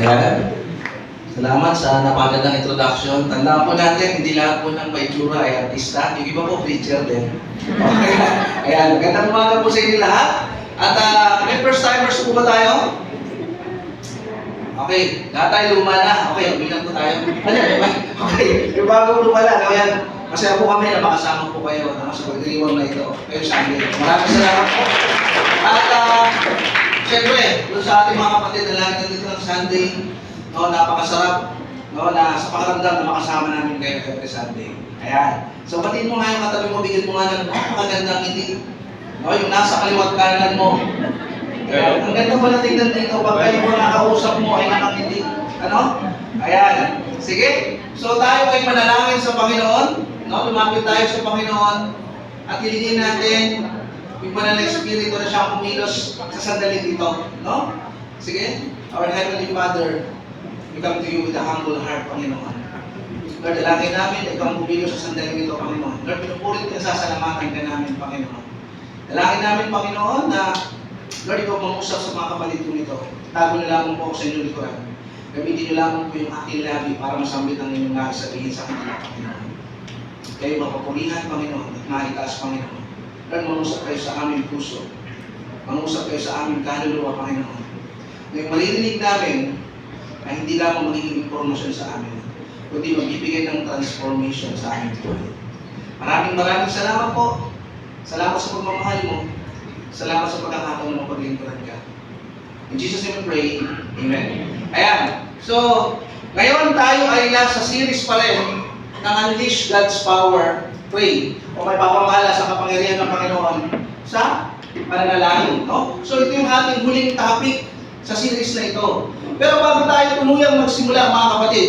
Ayan. Salamat sa napagandang introduction. Tandaan po natin, hindi lahat po ng may tsura ay artista. Yung iba po, preacher din. Okay. Ayan, magandang umaga po sa inyo lahat. At may first timers po ba tayo? Okay, lahat tayo luma na. Okay, bilang po tayo. Okay, yung bago po pala. Ayan, masaya po kami na makasama po kayo sa pagdiriwang na ito. Kayo Sunday. Maraming salamat po. At siyempre, doon sa ating mga kapatid na lagi nandito ng Sunday, no, napakasarap, no, na sa pakiramdam na makasama namin kayo every Sunday. Ayan. So, batiin mo nga yung katabi mo, bigyan mo nga ng napakagandang ngiti. No, yung nasa kaliwat kanan mo. Ayan. Ang ganda pala tingnan dito, pag kayo mga nakausap mo ay nakangiti. Ano? Ayan. Sige. So, tayo ay manalangin sa Panginoon. No, lumapit tayo sa Panginoon at hilingin natin yung banal na Espiritu na siyang kumilos sa sandali dito. No? Sige. Our Heavenly Father, we come to you with a humble heart, Panginoon. Lord, dalangin namin, ikaw ang kumilos sa sandali nito, Panginoon. Lord, pinupulit ka, sasalamatan ka namin, Panginoon. Dalangin namin, Panginoon, na Lord, ikaw mangusap sa mga kapatid ko nito. Tago na lamang po ako sa inyong likuran. Gamitin niyo lamang po yung aking labi para masambit ang inyong nakasabihin sa kanila, Panginoon. Kayo mapapulihan, Panginoon, at maitaas, Panginoon. Lord, mangusap kayo sa aming puso. Mangusap kayo sa aming kaluluwa, Panginoon. Yung maririnig namin ay hindi lamang magiging informasyon sa amin, kundi magbibigay ng transformation sa aming buhay. Maraming salamat po. Salamat sa pagmamahal mo. Salamat sa pagkakataon na mapaglingkuran ka. In Jesus' name we pray. Amen. Ayan. So, ngayon tayo ay nasa series pa rin ng Unleash God's Power, Pray, o may papamala sa kapangyarihan ng Panginoon sa pananalangin. No? So, ito yung ating huling topic sa series na ito. Pero bago tayo tuluyang magsimula, mga kapatid,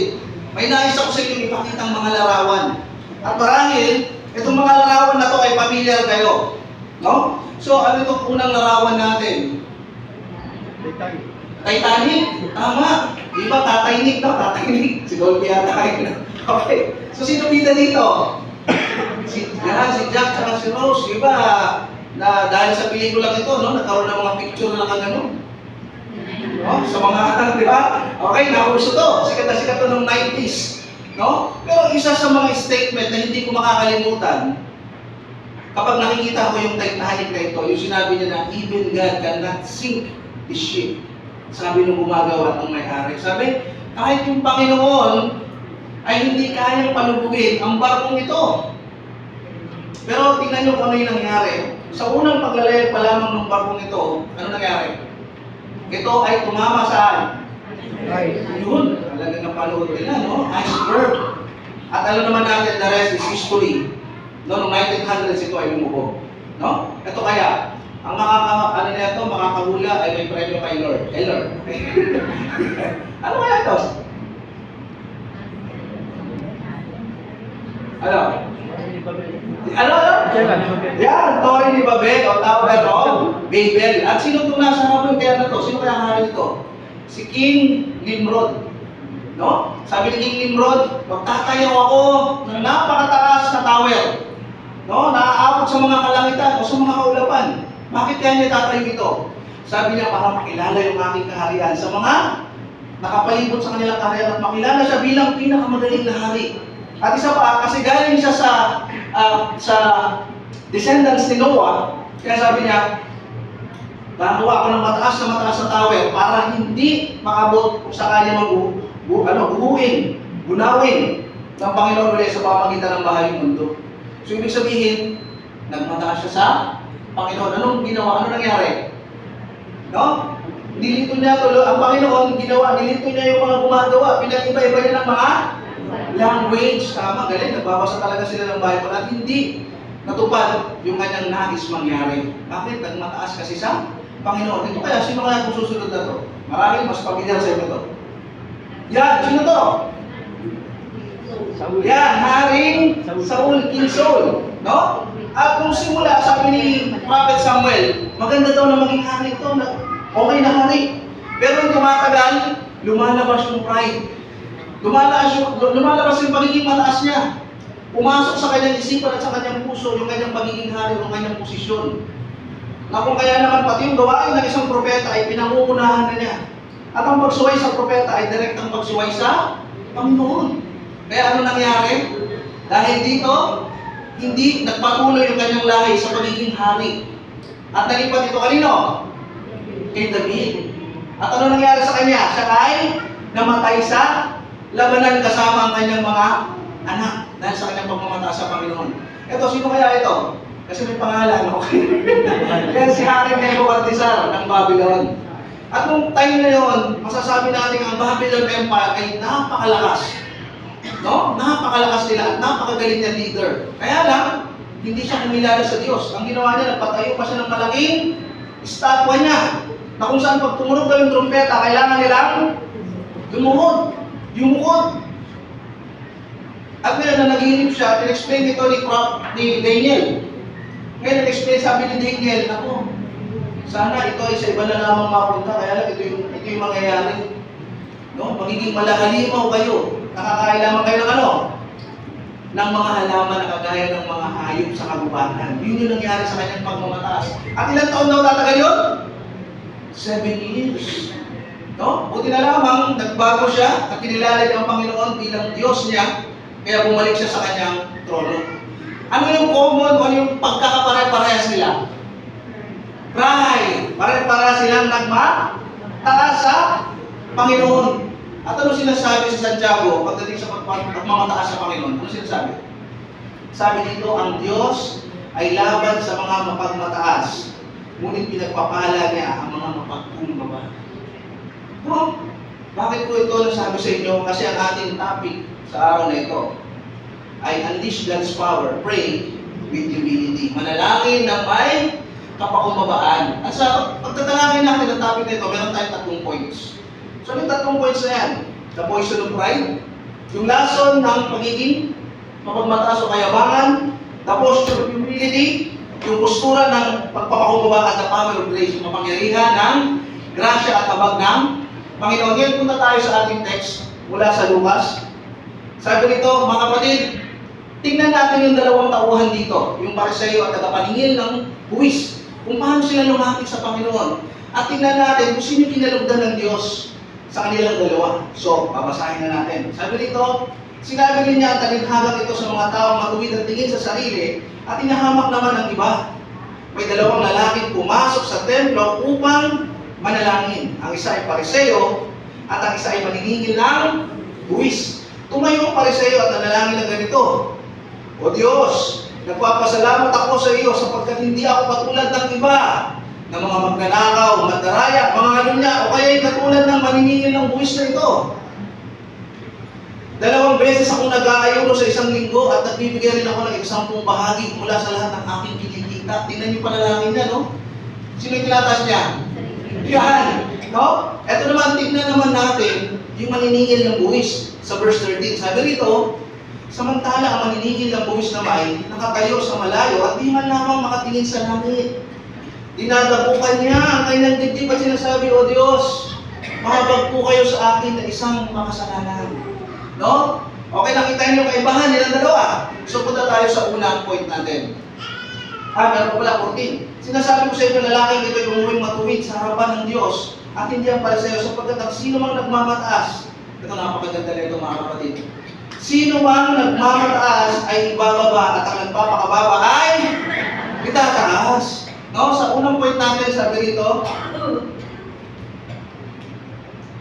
may nais ako sa inyo ipakitang mga larawan. At marahil, itong mga larawan na to ay familiar kayo. No? So, ano itong unang larawan natin? Titanic. Tama. Iba, Titanic, no? Titanic. Si Dolby yata kayo. Okay. So, sino bida dito? Si Jack, at si Rose. Iba, na dahil sa pelikulang ito, no? Nagkaroon ng mga picture na nakagano. No? Sa mga, di ba? Okay, nauso to. Sikat na sikat to noong 90s. No? Pero isa sa mga statement na hindi ko makakalimutan, kapag nakikita ko yung Titanic na ito, yung sinabi niya na, even God cannot sink the ship. Sabi nung gumagawa ng may-ari. Sabi, kahit yung Panginoon ay hindi kayang palubugin ang barkong ito. Pero tingnan nyo kung ano yung nangyari. Sa unang paglalayag pa lamang ng barkong ito, ano nangyari? Ito ay tumama saan? Yun, talaga ng panood nila, no? Iceberg. At alam naman natin, the rest is history. No, noong 1900s ito ay lumubog. No? Ito kaya, ang makakahula ay may premyo kay Lord. Kay Lord. Ano kaya ito? Ano? Ano? Yan, Toy ni Babel o Tower of Babel. At sino itong nasa harapan kaya na to? Sino kaya hari ito? Si King Nimrod. No? Sabi ni King Nimrod, magtatayo ako ng napakataas na tower. No? Naaabot sa mga kalangitan o sa mga kaulapan. Bakit kaya niya tatayo ito? Sabi niya, para makilala yung aking kaharian sa mga nakapalibot sa kanilang kaharian at makilala siya bilang pinakamagaling na hari. At isa pa, kasi galing siya sa descendants ni Noah, kaya sabi niya, gagawa ako ng mataas na tower para hindi makabot kung sakali buhuin, gunawin ng Panginoon ulit sa pamamagitan ng bahayong mundo. So, ibig sabihin, nagmataas siya sa Panginoon. Anong ginawa? Ano nangyari? No? Nilito niya ang Panginoon, nilito niya yung mga gumagawa, pinag-iba-iba niya ng mga language. Tama, galing, nagbabasa talaga sila ng Bible at hindi natupad yung kanyang nais mangyari. Bakit? Nagmataas kasi sa Panginoon. Ito kaya, sino kaya kung susunod na to? Maraming mas pamilyar sa inyo to. Yan, sino to? Yan, Haring Saul, King Saul. No? At kung simula, sabi ni Prophet Samuel, maganda daw na maging hari ito. Okay na hari. Pero yung tumatagal, lumalabas yung pride. Lumalabas yung pagiging mataas niya. Pumasok sa kanyang isipan at sa kanyang puso yung kanyang pagiging hari o kanyang posisyon. Na kung kaya naman pati yung gawain ng isang propeta ay pinangungunahan na niya. At ang pagsuway sa propeta ay direktang pagsuway sa Panginoon. Kaya ano nangyari? Dahil dito, hindi nagpatuloy yung kanyang lahi sa pagiging hari. At nalipat ito kanino? Kay David. At ano nangyari sa kanya? Siya ay namatay sa labanan kasama ang kanyang mga anak dahil sa kanyang pagmamataas sa Panginoon. Ito, sino kaya ito? Kasi may pangalan, okay? Yan si Hari Nebuchadnezzar ng Babylon. At nung time na yun, masasabi natin ang Babylon Empire ay napakalakas. No? Napakalakas nila at napakagaling na leader. Kaya lang, hindi siya kumilala sa Diyos. Ang ginawa niya, nagpatayo pa siya ng malaking estatwa niya. Na kung saan pag tumunog daw yung trumpeta, kailangan nilang yumukod. At ngayon na naginip siya, in-explain ito ni Daniel. Ngayon nag-explain, sabi ni Daniel, ako, sana ito ay sa iba na lamang mapunta, kaya lang ito yung mangyayari. No? Magiging malahalimaw kayo. Nakakain lamang kayo ng ano? Ng mga halaman na kagaya ng mga hayop sa kagubatan. Yun yung nangyari sa kanyang pagmamataas. At ilang taon daw tatagal yun? 7 years. No? Buti na lamang, nagbago siya at kinilala niya ang Panginoon bilang Diyos niya, kaya bumalik siya sa kanyang trono. Ano yung common, ano yung pagkakapare-parehas nila? Pride. Pare-parehas silang nagmataas sa Panginoon. At ano sinasabi sa Santiago pagdating sa pagmamataas sa Panginoon? Ano sinasabi? Sabi dito, ang Diyos ay laban sa mga mapagmataas, ngunit pinagpapala niya ang mga mapagkumbaba. No? Bakit po ito nasabi sa inyo? Kasi ang ating topic sa araw na ito ay unleash God's power, pray with humility. Manalangin na may kapakumbabaan. At sa pagtatalangin natin ang topic na ito, meron tayong 3 points. So, yung 3 points na yan, the poison of pride, yung lason ng pagiging mapagmataas o kayabangan, the posture of humility, yung postura ng pagpapakumbaba at the power of grace, yung mapangyarihan ng grasya at habag ng Panginoon. Ngayon punta tayo sa ating text mula sa Lucas. Sabi nito, mga kapatid, tingnan natin yung 2 tauhan dito, yung Pariseo at tagapaningil ng buwis, kung paano sila lumapit sa Panginoon. At tingnan natin kung sino kinalugdan ng Diyos sa kanilang dalawa. So, babasahin na natin. Sabi nito, sinabi rin niya ang talinhagang ito sa mga taong matuwid ang tingin sa sarili at inahamak naman ng iba. May 2 lalaking pumasok sa templo upang manalangin. Ang isa ay Pariseo at ang isa ay maniningil ng buwis. Tumayo ang Pariseo at nanalangin ng ganito, O Diyos, nagpapasalamat ako sa iyo sapagkat hindi ako katulad ng iba na mga magnanakaw, mandaraya, mga halunya, o kaya'y katulad ng maniningil ng buwis na ito. 2 beses akong nag-aayuno sa 1 linggo at nagbibigay rin ako ng 10 bahagi mula sa lahat ng aking kinikita. Tingnan niyo panalangin niya, no? Sino yung tinataas niya? Yan, no? Ito naman, tignan naman natin yung maniningil ng buwis sa verse 13. Sabi rito, samantala ang maniningil ng buwis na may nakatayo sa malayo at di man lamang makatingin sa langit. Dinadapukan niya ang kanyang dibdib at sinasabi, O Diyos, mahabag po kayo sa akin na isang makasalanan. No? Okay, nakita niyo kaibahan nilang dalawa. So, punta tayo sa unang point natin. Meron pala 14. Sinasabi ko sa inyo, lalaking ito yung umuwing matuwid sa harapan ng Diyos at hindi ang Pariseo sapagkat ang sino mang nagmamataas. Ito napakaganda na ito, mga kapatid. Sino mang nagmamataas ay ibababa at ang nagpapakababa ay itataas. No? Sa unang point natin, sabi rito,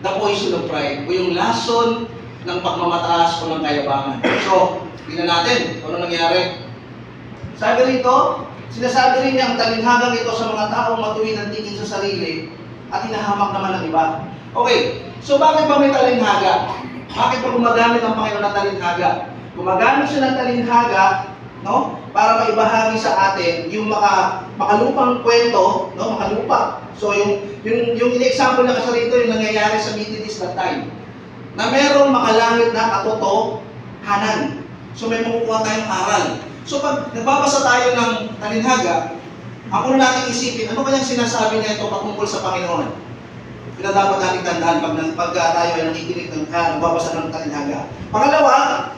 the poison of pride, o yung lason ng pagmamataas o ng kayabangan. So, tingnan natin kung ano nangyari. Sabi rito, sinasabi rin niya ang talinhagang ito sa mga taong matuwid ang tingin sa sarili at hinahamak naman ng iba. Okay, so bakit ba may talinhaga? Bakit ba gumagamit ang Panginoon ng talinhaga? Gumagamit siya ng talinhaga, no? Para maibahagi sa atin yung makalupang kwento, no? Makalupa. So yung in-example na kasi rito yung nangyayari sa Middle East that time. Na merong makalangit na katotohanan. So may makukuha tayong aral. So pag nagbabasa tayo ng talinhaga, ang una nating isipin, ano kayang sinasabi niya ito patungkol sa Panginoon? Ito dapat nating tandaan pag tayo ay nakikinig ng nagbabasa ng talinhaga. Pangalawa,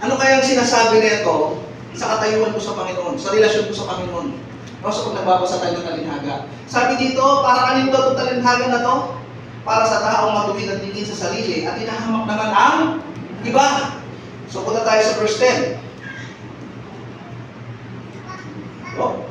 ano kayang sinasabi nito sa katayuan ko sa Panginoon, sa relasyon ko sa Panginoon? No, so pag nagbabasa tayo ng talinhaga. Sabi dito, para kanino itong talinhaga na to? Para sa taong pinatingin sa sarili at hinahamak naman ang iba. So punta tayo sa verse 10. Oh.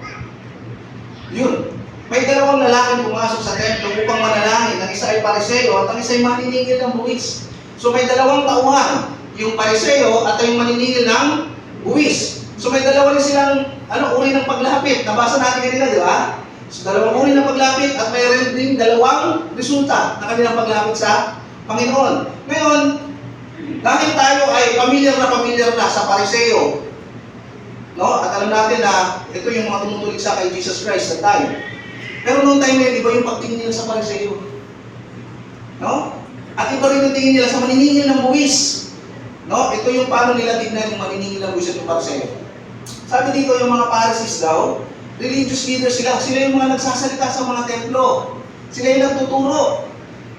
Yun. May dalawang lalaking pumasok sa templo upang manalangin. Ang isa ay Pariseo at ang isa ay maniningil ng buwis. So may dalawang tauhan, yung Pariseo at yung maniningil ng buwis. So may dalawa rin silang uri ng paglapit. Nabasa natin kanina, di ba? So dalawang uri ng paglapit at mayroon din dalawang resulta na kanilang paglapit sa Panginoon. Ngayon, dahil tayo ay pamilyar na sa Pariseo, no? At alam natin na ito yung mga tumutulig sa kay Jesus Christ sa time. Pero noong time na iba yung pagtingin nila sa Pariseo. No? At iba rin yung tingin nila sa maniningil ng buwis. No? Ito yung paano nila tignan yung maniningil ng buwis at yung Pariseo. Sabi dito yung mga Pharisees daw, religious leaders sila. Sila yung mga nagsasalita sa mga templo. Sila yung nagtuturo.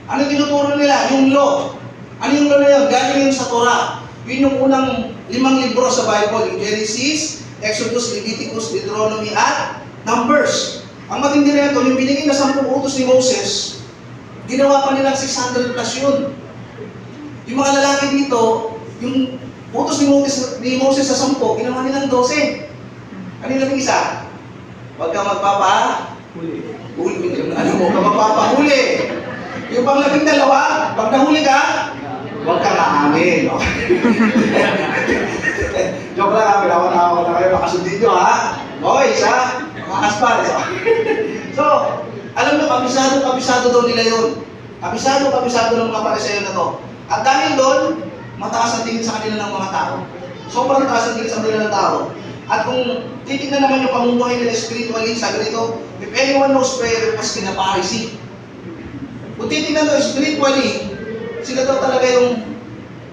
Ano tinuturo nila? Yung law. Ano yung law na yun? Galing yun sa Torah. Yun yung unang 5 libro sa Bible. Yung Genesis, Exodus, Leviticus, Deuteronomy, at Numbers. Ang matindi na ito, yung binigay na 10 utos ni Moses, ginawa pa nilang 600 plus yun. Yung mga lalaki dito, yung utos ni Moses sa 10, ginawa nilang 12. Ano yung isa? Huwag ka magpapahuli. Ano mo, ka magpapahuli. Yung pang-12, pag nahuli ka, huwag ka aamin. Joke lang, pinawa na kayo, makasundin nyo ha. Okay, isa, mga aspan. So, alam nyo, kabisado daw nila yun. Kabisado ng mga Pariseo na to. At dahil doon, mataas ang tingin sa kanila ng mga tao. Sobrang taas ang tingin sa kanila ng tao. At kung titignan naman yung pamumuhay nila spiritually, sabi nito, if anyone knows prayer, mas kina-Pharisee. Kung titignan daw spiritually, sila daw talaga yung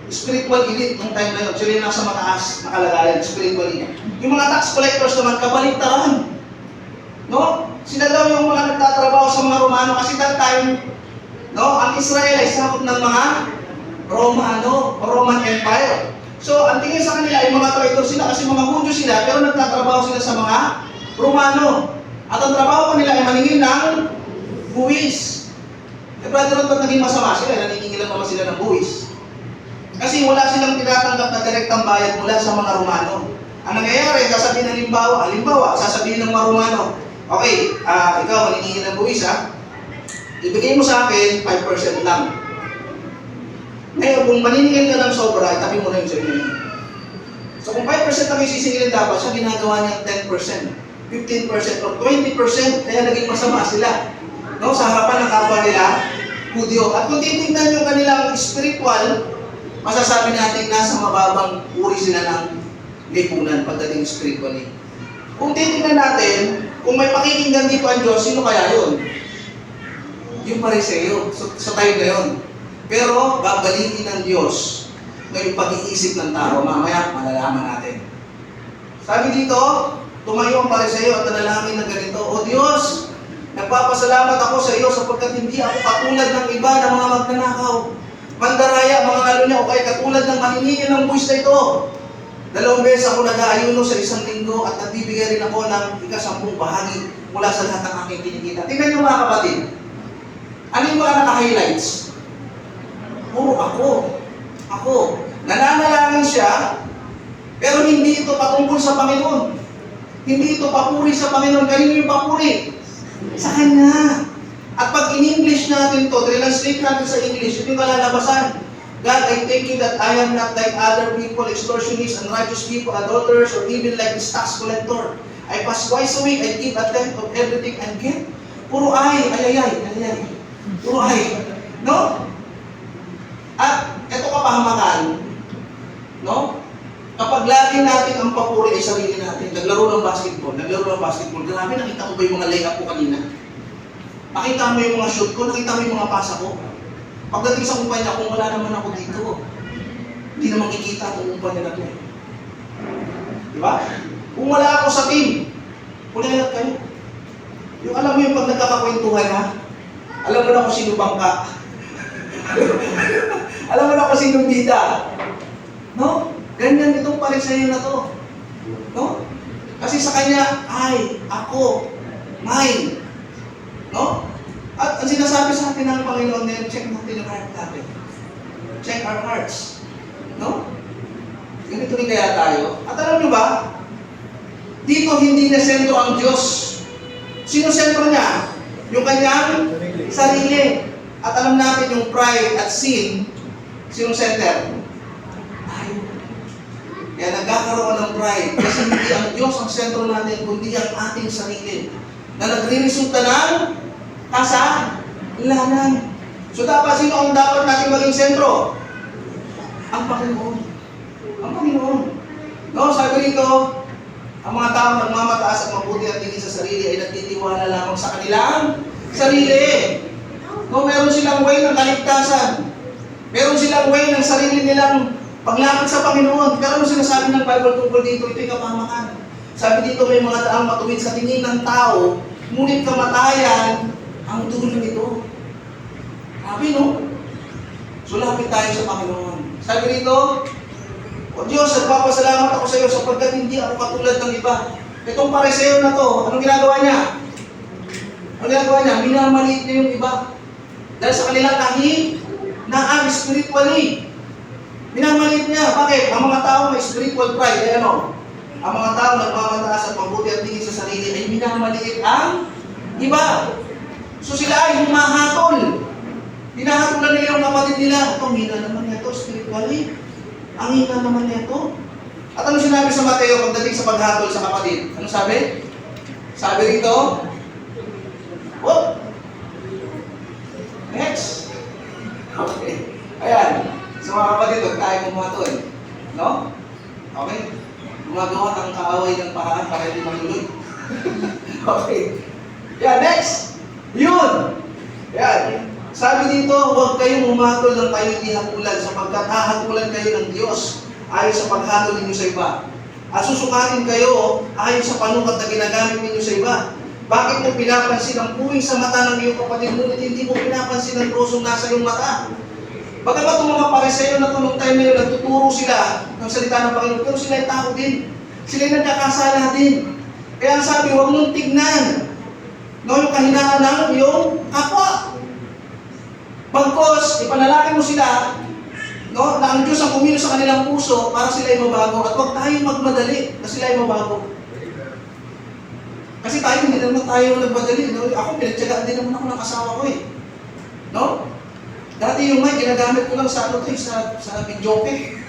spiritual elite ng time na yun. Sila yung nasa mataas na kalagayan, spiritually. Yung mga tax collectors naman, kabaliktaran. No? Sila daw yung mga nagtatrabaho sa mga Romano kasi that time, no, ang Israel ay sakop ng mga Roman Empire. So, ang tingin sa kanila ay mga traitor sila kasi mga Hudyo sila, pero nagtatrabaho sila sa mga Romano. At ang trabaho pa nila ay maningil ng buwis. Eh, brother, ba't naging masama sila? Naniningil naman sila ng buwis. Kasi wala silang tinatanggap na direktang bayad mula sa mga Romano. Ang nangyayari, sasabihin halimbawa, sasabihin ng mga Romano, okay, ikaw maniningil ng buwis ha, ibigay mo sa akin 5% lang. Ngayon, kung maniningil ka ng sobra, itabi mo na yung sa'yo. So kung 5% lang yung sisingilin dapat, siya ginagawa niya 10%, 15%, or 20%, kaya naging masama sila. No? Sa harapan ng kapwa nila, Hudyo. At kung titignan yung kanilang spiritual, masasabi natin nasa mababang uri sila ng lipunan pagdating spiritually. Kung titignan natin, kung may pakikinggan dito ang Diyos, sino kaya yun? Yung Pariseo, sa time na yun. Pero babalikin ng Diyos na yung pag-iisip ng tao. Mamaya, malalaman natin. Sabi dito, tumayo ang Pariseo at nanalangin ng ganito, O Diyos, nagpapasalamat ako sa iyo sapagkat hindi ako katulad ng iba ng mga magnanakaw, mandaraya, mga kalunya, o kaya katulad ng maniningil ng buwis na ito. 2 beses ako nag-aayuno sa 1 linggo at nagbibigay rin ako ng 10 bahagi mula sa lahat ng aking kinikita. Tingnan niyo mga kapatid. Ano yung mga naka-highlights? Puro ako. Nananalangin siya, pero hindi ito patungkol sa Panginoon. Hindi ito papuri sa Panginoon. Kanino yung papuri? Sa Kanya. At pag in-English natin to, translate natin sa English, ito yung kalalabasan. God, I thank you that I am not like other people, extortionists, unrighteous people, adulterers, or even like this tax collector. I fast twice a week, I give a tenth of everything and get. Puro ay. Puro ay. No? At ito kapahamakan, no? Kapag lagi natin ang papuri ay sarili natin, naglaro ng basketball, grabe, nakita ko ba yung mga layup ko kanina? Nakita mo yung mga shoot ko, nakita mo yung mga pasa ko? Pagdating sa kumpanya, kung wala naman ako dito, hindi naman kikita itong kumpanya na ito. Diba? Kung wala ako sa team, kulayat kayo. Yung alam mo yung pag nagkakakwentuhan ha, alam mo na kung sino bangka. Alam mo na kung sino bida. No? Ganyan itong Pariseo na to. No? Kasi sa kanya, ay, ako, mine. No? At ang sinasabi sa atin ng Panginoon ngayon, check natin yung heart natin. Check our hearts. No? Ganito rin kaya tayo. At alam nyo ba, dito hindi na sentro ang Diyos. Sino sentro niya? Yung kanyang sarili. At alam natin yung pride at sin, sinong center? Tayo. Kaya nagkakaroon ng pride. Kasi hindi ang Diyos ang sentro natin, kundi ang ating sarili. Na nagre-resulta ng kasalanan. So dapat, sino ang dapat natin maging sentro? Ang Panginoon. Ang Panginoon. No, sabi rito, ang mga tao nagmamataas at mabuti at tingin sa sarili ay nagtitiwala lamang sa kanilang sarili. No, meron silang way ng kaligtasan. Meron silang way ng sarili nilang paglapit sa Panginoon. Pero ano sinasabi ng Bible tungkol dito? Ito'y kapamakan. Sabi dito, may mga taong matuwid sa tingin ng tao, ngunit kamatayan ang dulo nito. Sabi, no? So, lapit tayo sa Panginoon. Sabi rito, O Diyos, nagpapasalamat ako sa iyo sapagkat hindi ako katulad ng iba. Itong pariseo na to, anong ginagawa niya? Anong ginagawa niya? Minamaliit niya yung iba. Dahil sa kanilang kahinaan spiritually. Minamaliit niya. Bakit? Ang mga tao may spiritual pride. Eh ano? Ang mga tao nagmamataas at mabuti at tingin sa sarili ay minamaliit ang iba. So sila ay humahatol. Hinahatol na nila yung kapatid nila. Itong hina naman ito spiritually. Ang hina naman nito. At ano sinabi sa Mateo pagdating sa paghatol sa kapatid? Ano sabi? Sabi rito, oh! Next! Okay. Ayan. Sa mga kapatid, huwag tayo pumatol. No? Okay? Gumagawa ng kaaway ng paraan para hindi mahulog. Okay. Yeah, next! Yun! Ayan. Sabi dito, huwag kayong humatol ng kayo hindi hakulan sapagkat hahakulan kayo ng Diyos ayon sa paghatol ninyo sa iba. At susukatin kayo ayon sa panukat na ginagamit ninyo sa iba. Bakit mo pinapansin ang puwing sa mata ng iyong kapatid ngunit hindi mo pinapansin ang krusong nasa iyong mata? Bagamat itong mga pariseo na ito nung time na yun, nagtuturo sila ng salita ng Panginoon, pero sila ay tao din. Sila ay nagkakasala din. Kaya ang sabi, huwag mong tignan yung kahinaan ng iyong kapwa. Bagkos, ipanalangin mo sila, no, na ang Diyos ang kumilos sa kanilang puso para sila ay mabago. At huwag tayong magmadali na sila ay mabago. Kasi tayo, hindi naman tayo nagmadali. No? Ako, pinagtsagaan din naman ako ng asawa ko eh. No? Dati yung mic, ginagamit ko lang sa ano to, sa videoke.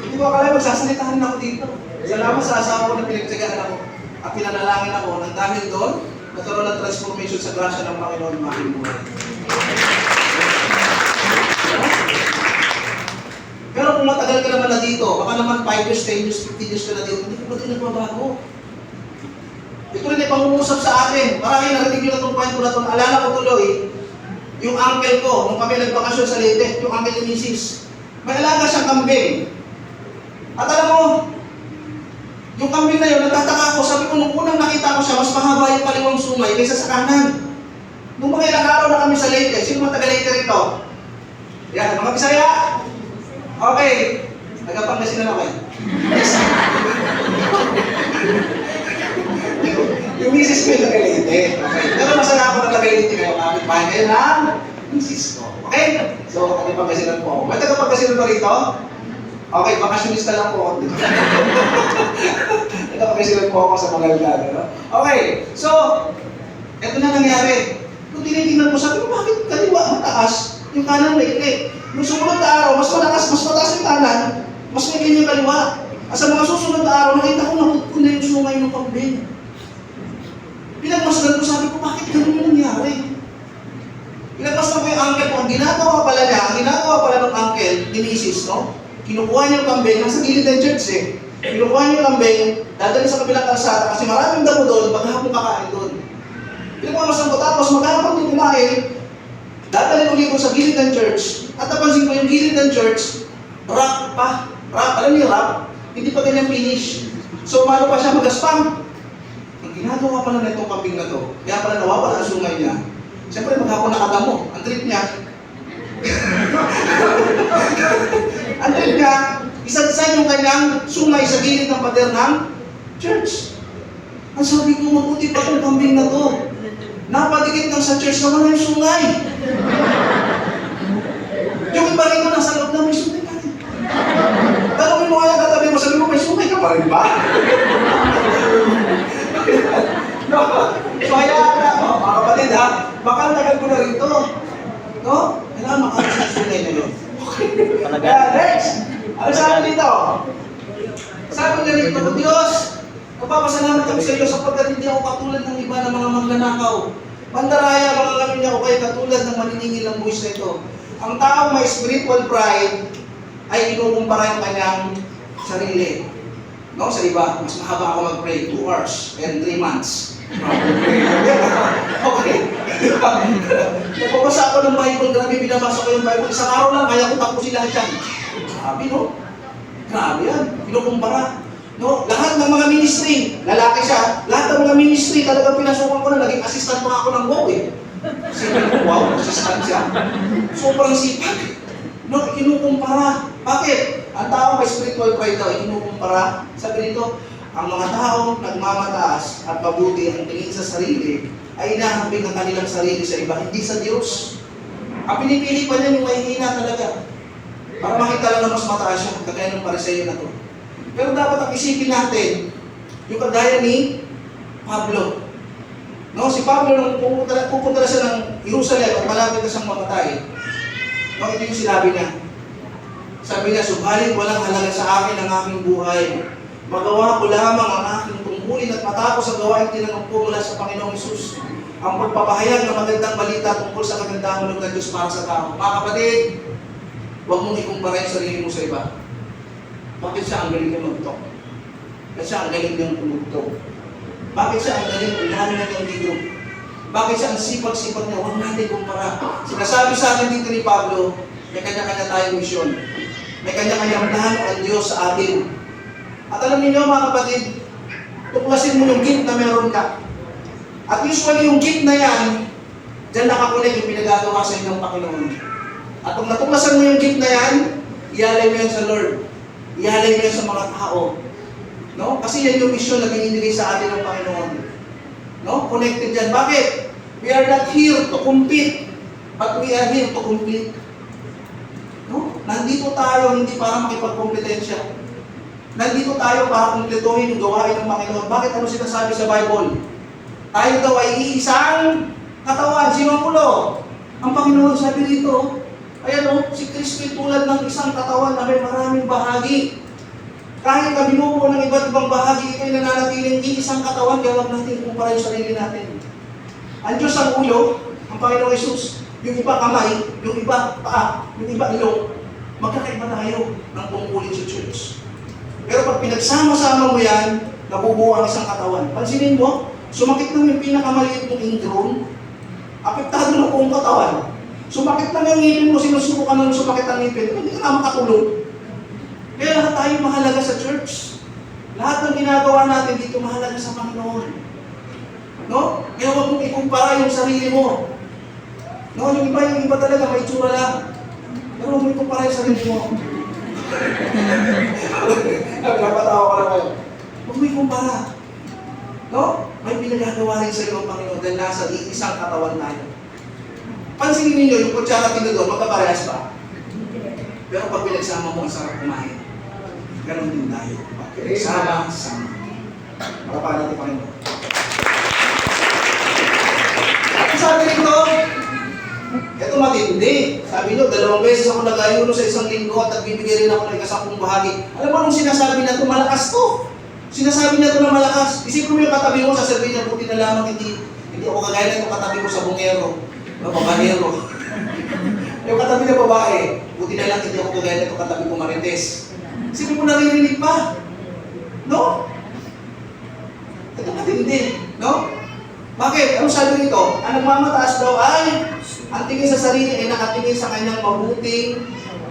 Hindi ko akala magsasalita rin ako dito. Salamat sa asawa ko na pinagtsagaan ako. At pinanalangin ako nang dahil doon, nagkaroon ng transformation sa grasya ng Panginoon ng aking buhay. Pero kung matagal ka naman na dito, baka naman 5 years, 10 years, 15 years ka na dito, hindi ka ba din nagbabago? Ito rin ay pangungusap sa atin. Marami narinig nyo na itong kwento na ito. Alala ko tuloy, yung uncle ko, nung kami nagbakasyon sa Leyte, yung uncle ni Mrs. May alaga siyang kambing. At alam mo, yung kambing na yun, nagtataka ako, sabi ko, nung unang nakita ko siya, mas mahaba yung kaliwang sungay kaysa sa kanan. Nung mga ilang araw na kami sa Leyte, sino mga taga-Leyte rito? Yan, mga Bisaya. Okay. Nagapangasinan ako yan. Yung misis ko yung taga-Leyte. Okay. Pero masaya ako na taga-Leyte kayo. Kapit-bahay kayo ng misis ko. Okay? So, nagapangasinan po ako. May tagapangasinan pa rito? Okay, bakasyonista lang po ako. Nagapangasinan po ako sa Magaldan. No? Okay. So, eto na nangyari. Kung tinitingnan ko, sabi ko, bakit kaliwa mataas? Yung kanan may ikli. Nung sumunod na araw, mas mataas yung kanan, mas may ganyan kaliwa. At sa mga susunod na araw, nakita ko nakukul na yung sungay ng kambing. Pinagmasdan ko, sabi ko, bakit ganun yung nangyari? Pinagmasdan ko yung uncle ko, ang ginagawa pala ng uncle, ni Mrs., no? Kinukuha niya yung kambing, nasa gilid ng church eh. Kinukuha niya yung kambing, dadali sa kabilang kalsada, kasi maraming damo doon, maghapong kakain doon. Pinagmamasdan ko, tapos maghapong din kumain, dadalhin ulit ko sa gilid ng church, at napansin ko yung gilid ng church, rock pa. Alam niyo rock? Hindi pa ganyan finish. So, paano pa siya magaspang? Ang ginagawa pala na itong kambing na to, kaya pala nawawala ang sungay niya. Siyempre, maghapon nakadamo. Ang trip niya, isa-isa yung kanyang sungay sa gilid ng pader ng church. Ang sabi ko, mabuti pa itong kambing na to. Napadikit lang sa church na wala yung sungay. Yung iba rin ko nasa loob na may sungay ka rin. Tanungin mo kaya katabi mo, sabi mo, may sungay ka pa rin ba? No? So kaya mga kapatid ha, baka tagal ko na rin to. No? Kailangan makakas sa sungay na yun. Okay. Kaya next, ano sabi dito? Sabi nga dito, Diyos, kapapasalamat ako sa iyo sapagkat hindi ako katulad ng iba ng mga magnanakaw. Pandaraya, mga lamin niya ako kayo katulad ng maniningil ng buwis na ito. Ang taong may spiritual pride ay inukumpara yung kanyang sarili. No, sa iba, mas mahaba ako mag-pray 2 hours and 3 months. Okay. Nagpapasa ako ng Bible, grabe binabasa ko yung Bible. Isang araw lang, kaya ko tapusin lahat yan. Grabe, no? Grabe yan. Kinukumpara. No? Lahat ng mga ministry, lalaki siya, lahat ng mga ministry, talagang pinasukan ko na, naging assistant pa ako ng WOW eh. Sige ko, wow, assistant siya. Sobrang sipag. No, kinukumpara. Bakit? Ang tao may spiritual pride daw, kinukumpara. Sabi dito, ang mga taong nagmamataas at mabuti ang tingin sa sarili ay inahambing ang kanilang sarili sa iba, hindi sa Diyos. Ang pinipili pa niya yung mahihina talaga. Para makita lang na mas mataas siya, kagaya ng Pariseyo na to. Pero dapat ang isipin natin, yung kagaya ni Pablo. No, si Pablo, nung pupunta na siya ng Jerusalem at malapit na siyang mamatay, no, ito yung sinabi niya. Sabi niya, subalit walang halaga sa akin ang aking buhay. Magawa ko lamang ang aking tungkulin at matapos ang gawain tinanong ko mula sa Panginoong Hesus. Ang pagpapahayag ng magandang balita tungkol sa kagandang hulog ng Diyos para sa tao. Mga kapatid, huwag mong ikumpara yung sarili mo sa iba. Bakit siya ang galing niya mag-talk? Bakit siya ang galing niyang tumugtog? Bakit siya ang galing unahan na niyang group? Bakit siya ang sipag-sipag niya? Huwag natin kumpara. Sinasabi sa akin dito ni Pablo, may kanya-kanya tayong misyon. May kanya-kanyang plano ang Diyos sa atin. At alam niyo mga kapatid, tuklasin mo yung gift na meron ka. At usually yung gift na yan, dyan nakakulit yung pinagagawa sa inyong Panginoon. At kung natuklasan mo yung gift na yan, ialay mo yan sa Lord. Ialay mo yan sa mga tao. No? Kasi yan yung mission na binibigay sa atin ng Panginoon. No? Connected yan. Bakit? We are not here to compete, but we are here to complete. No? Nandito tayo hindi para makipagkompetensya. Nandito tayo para kumpletuhin yung gawain ng Panginoon. Bakit ano sinasabi sa Bible? Tayo daw ay iisang katawan. Sino ang ulo? Ang Panginoon sabi dito, ayan o, si Kristo tulad ng isang katawan na may maraming bahagi. Kahit na binubuo ng iba't ibang bahagi, ito'y nananatiling isang katawan, kaya huwag natin kumpara yung sarili natin. Ang Diyos ang ulo, ang Panginoong Hesus, yung iba kamay, yung iba paa, yung iba ilong, magkakaiba tayo ng tungkulin sa church. Pero pag pinagsama-sama mo yan, nabubuo ang isang katawan. Pansinin mo, sumakit lang yung pinakamaliit mong ingrown, apektado na buong katawan. Sumakit lang yung ngipin mo, sinusubukan na sumakit ang ngipin, hindi ka na makatulog. Kaya lahat tayo mahalaga sa church. Lahat ng ginagawa natin dito mahalaga sa Panginoon. No? Kaya huwag mong ikumpara yung sarili mo. No? Yung iba talaga may itsura lang. Pero huwag mong ikumpara yung sarili mo. Napatawa ko lang kayo. Huwag mo ikumpara. No? May pinagagawa rin sa iyo ang Panginoon dahil nasa isang katawan tayo. Pansinin ninyo, yung kutsara tinidor, magkaparehas ba? Pero pag pinagsama mo, ang sarap kumain. Ganon din tayo. Pag pinagsama, sama. Makapahan natin Panginoon. At sabi nito, ito matindi. Sabi nyo, 2 beses ako nag-ayuno sa isang linggo at nagbibigay rin ako ng ikasampung bahagi. Alam mo nung sinasabi na ito, malakas to. Sinasabi niya ito na malakas. Isipin mo yung katabi mo, sasabihin niya, buti na lamang hindi ako kagaya na yung katabi ko sa bungero. Babaero. Yung katabi na babae, buti na lang hindi ako kagaya na yung katabi ko marites. Isipin mo naririnig pa. No? Ito matindi. No? Bakit? Anong sabi nito? Ang nagmamataas daw ay ang tingin sa sarili ay nakatingin sa kanyang mabuting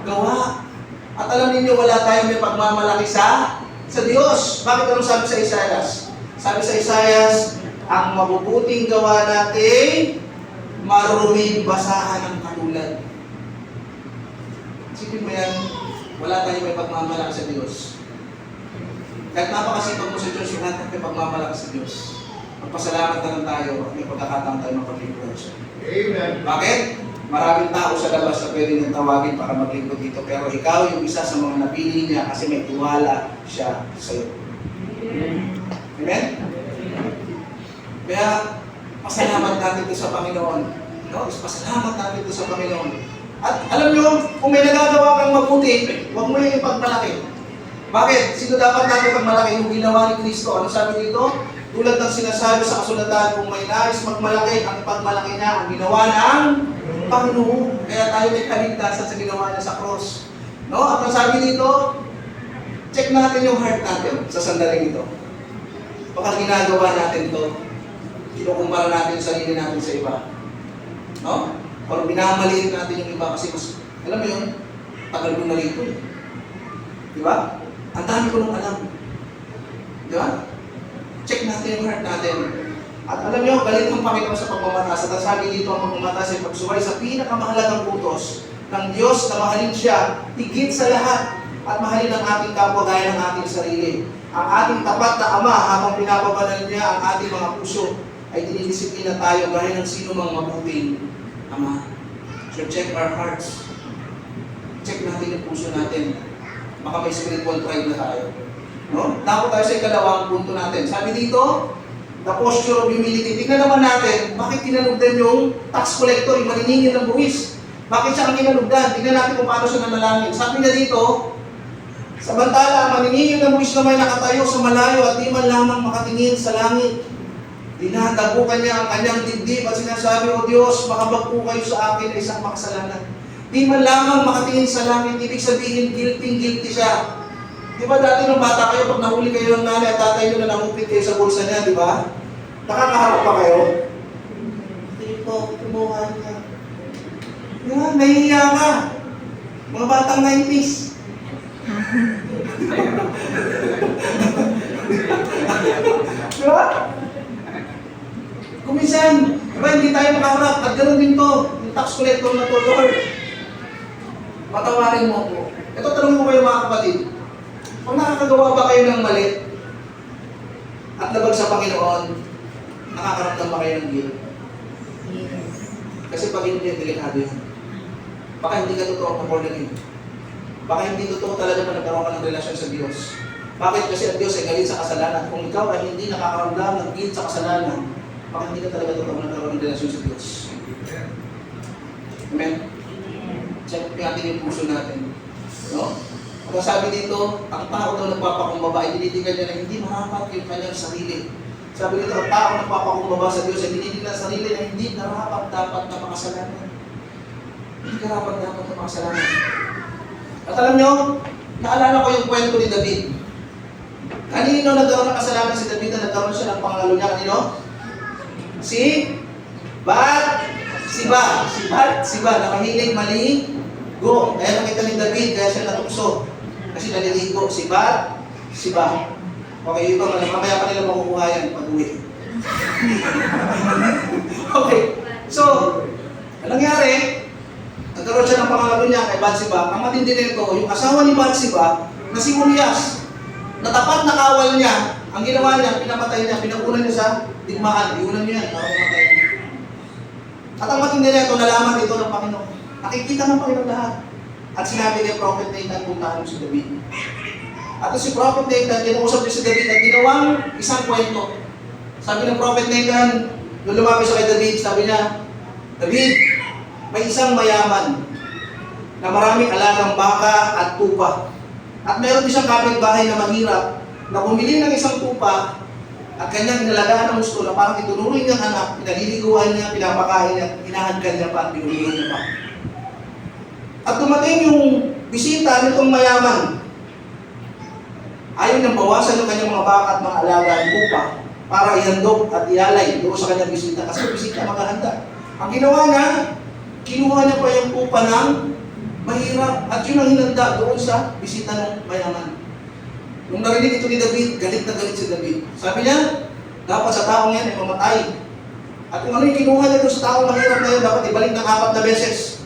gawa. At alam ninyo, wala tayong may pagmamalaki sa Diyos. Bakit anong sabi sa Isaias? Sabi sa Isaias, ang mabubuting gawa natin, maruming basahan ng katulad. Isipin mo yan, wala tayong may pagmamalaki sa Diyos. Kahit napakasipag mo sa Diyos, yung natin may pagmamalaki sa Diyos. Magpasalamat na lang tayo at may pagkakataon tayo mapaglingkod siya. Amen. Bakit? Maraming tao sa labas na pwede niyang tawagin para maglingkod dito. Pero ikaw yung isa sa mga napili niya kasi may tiwala siya sa iyo. Amen? Kaya, pasalamat natin ito sa Panginoon. No? Pasalamat natin ito sa Panginoon. At alam niyo, kung may nagagawa kang mabuti, huwag mo yung ipagmalaki. Bakit? Sino dapat natin pagmalaki? Yung ginawa ni Kristo. Ano sabi dito? Tulad ng sinasabi sa kasulatan, kung may nais magmalaki, ang pagmalaki niya, ang ginawa ng Panginoon. Kaya tayo may kaligtasan sa ginawa niya sa cross. No? At ang sabi dito, check natin yung heart natin sa sandaling ito. Baka ginagawa natin to, kinukumpara natin yung sarili natin sa iba. No? Or minamaliit natin yung iba kasi mas, alam mo yun, tagal ko na rito eh. Di ba? Ang dami ko nung alam. Di ba? Check natin yung heart natin. At alam niyo, galit ang Panginoon sa pagmamataas. At sabi dito, ang pagmamataas ay pagsuway sa pinakamahalagang utos ng Diyos na mahalin siya, higit sa lahat, at mahalin ang ating kapwa gaya ng ating sarili. Ang ating tapat na Ama, habang pinapabanal niya ang ating mga puso, ay dinidisiplina tayo gaya ng sino mang mabuting Ama. So check our hearts. Check natin yung puso natin. Baka may spiritual pride na tayo. No? Dapat tayo sa ikalawang punto natin. Sabi dito, the posture of humility. Tingnan naman natin, bakit kinalugdan yung tax collector, yung maniningil ng buwis? Bakit siya ang kinalugdan? Tingnan natin kung paano siya nanalangin. Sabi niya dito, samantala, maniningil ng buwis na may nakatayo sa malayo at di man lamang makatingin sa langit. Dinadabukan niya ang kanyang dibdib at sinasabi, O Diyos, makabag po kayo sa akin na isang makasalanan. Di man lamang makatingin sa langit, ibig sabihin, guilty siya. Di ba dati nung bata kayo, pag nahuli kayo ng nanay at tatay nyo na nangupit kayo sa bulsa niya, di ba? Nakakaharap pa kayo? Hindi po, kumuha niya. Yan, nahihiya ka. Mga batang 90s. Di ba? Kuminsan, diba hindi tayo makaharap at ganoon din to, yung tax collector na to, Lord. Patawarin mo ako. Ito tanong ko kayo mga kapatid. Kung nakakagawa ba kayo ng mali at labag sa Panginoon, nakakaramdam ba kayo ng guilt? Kasi pag hindi, delikado yan. Baka hindi ka totoo ang born again. Baka hindi totoo talaga na nagkaroon ka ng relasyon sa Diyos. Bakit? Kasi ang Diyos ay galit sa kasalanan. Kung ikaw ay hindi nakakaramdam ng guilt sa kasalanan, baka hindi ka talaga totoo nagkaroon ng relasyon sa Diyos. Amen? Check natin yung puso natin. No? Kung sabi dito, ang tao daw nagpapakumbaba ay dinidigan niya na hindi marapat yung kanyang sarili. Sabi dito, ang tao nagpapakumbaba sa Diyos ay dinidigan ng sarili na hindi narapat dapat na makasalanan. Hindi karapat dapat na makasalanan. At alam nyo, naalala ko yung kwento ni David. Kanino nagkaroon ng kasalanan si David na nagkaroon siya ng pangalo niya? Kanino? Si Bathsheba, nakahilig maligo. Kaya nakita ni David, kaya siya natukso. Kasi naliligo, si Bathsheba. Okay, ito, mamaya pa nila makukuha yan pag-uwi. Okay, so, anong nangyari? Nagkaroon siya ng pangalo niya kay Bathsheba. Ang matindi nito, yung asawa ni Bathsheba, na si Urias, na tapat na kawal niya, ang ginawa niya, pinapatay niya, pinakunan niya sa digmaan. Iunan niya yan, para mamatay niya. At ang matindi nito, nalaman ito ng Panginoon. Nakikita ng Panginoon lahat. At sinabi ni Prophet Nathan, puntahan mo si David. At si Prophet Nathan, kinausap niya si David at ginawang isang kwento. Sabi ng Prophet Nathan, nung lumapit siya kay David, sabi niya, David, may isang mayaman na maraming alagang baka at tupa. At meron isang kapitbahay na mahirap na bumili ng isang tupa at kanyang inalagaan ng gusto na parang itunuloy niyang anak, pinaliliguan niya, pinapakain niya, hinahanggan niya pa, pinulungan niya pa. At dumating yung bisita nitong mayaman. Ayaw niyang bawasan yung kanyang mga baka at mga alaga at tupa para ihandog at ialay doon sa kanyang bisita kasi bisita maghahanda. Ang ginawa niya, kinuha niya pa yung tupa ng mahirap at yun ang hinanda doon sa bisita ng mayaman. Nung narinig ito ni David, galit na galit si David. Sabi niya, dapat sa taong yan ay mamatay. At kung ano yung kinuha niya doon sa taong mahirap na yun, dapat ibalik ng 4 na beses.